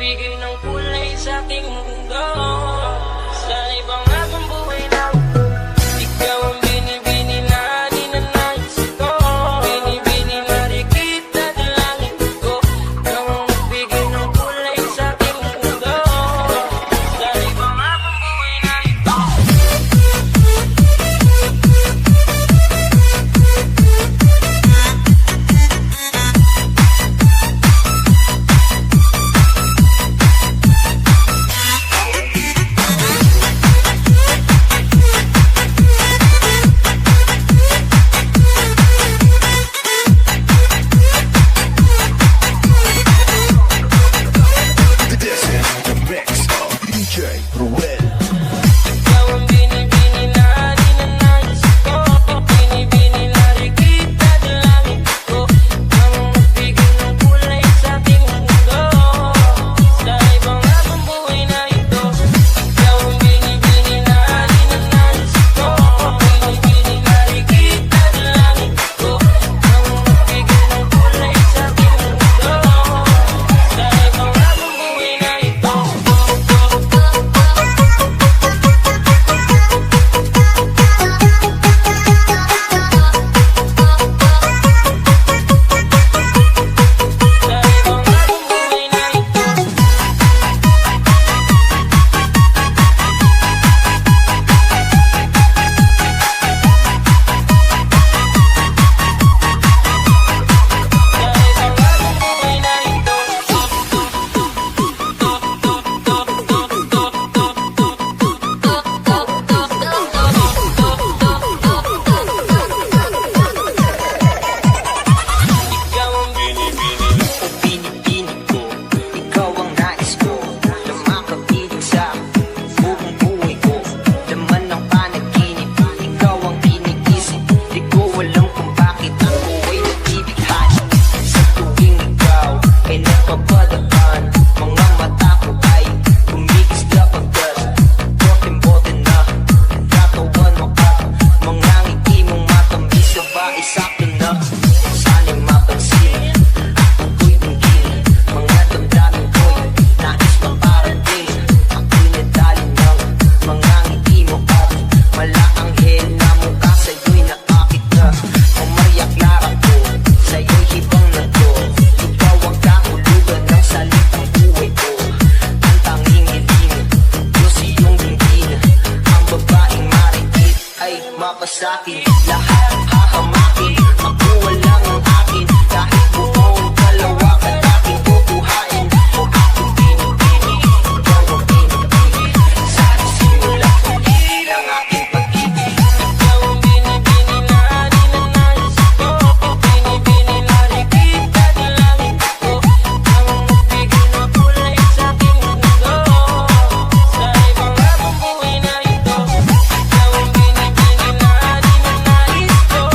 magbigay ng kulay sa aking mundo. Sana'y pangakong buhay na ikaw ang binibini na ninanais ko. Binibini na rin kita sa langit ko. Ikaw ang magbigay ng kulay sa aking mundo. Sana'y pangakong buhay na ito. This is the mix of DJ Ruel. Ikaw ang binibini na ninanais ko. Binibini na rin kita sa langit ko. Ikaw ang magbigay ng kulay sa aking mundo. Sa ibang habang buhay na ito. Ikaw ang binibini na ninanais ko. Binibini na rin kita sa langit ko. Ikaw ang magbigay ng kulay sa aking mundo. Sa ibang habang buhay na ito. Ikaw ang binibini ko, ikaw ang nais ko, na makapiling sa buong buhay ko. Laman ng panaginip, ikaw ang iniisip. Di ko alam kung bakit ako ay nagbibighani. Sa tuwing ikaw ay napapadaan, mga mata ko ay kumikisla pagkat bote-bote na katawan mo at mga ngiti mong matamis sa bahay sakto na. Sana'y mapansin, ako'y tingin, mga damdamin ko'y nais maparating. Ako'y nadali ng mga ngiti mo at malaanghel na mukha sa'yo'y nakakit na. Ang Maria Clara ko, sa'yo'y hibang na to. Ikaw ang kahulugan ng salitang buhay ko. Ang tanging hiling, Diyos iyong dinggin. Ang babaeng marikit ay mapasakin. Lahat hahamakin, ako walang ang akin. Kahit buong kalawak at aking kukuhain. O aking binibini, ikaw ang binibini. Sa simula ko ang aking pag-ibig. Ikaw ang binibini na ninanais ko. Binibini na rin kita sa langit ko. Ikaw ang magbigay ng kulay sa aking mundo. Sa ibang habang buhay na ito. Ikaw ang binibini na ninanais ko.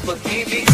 pag-ibig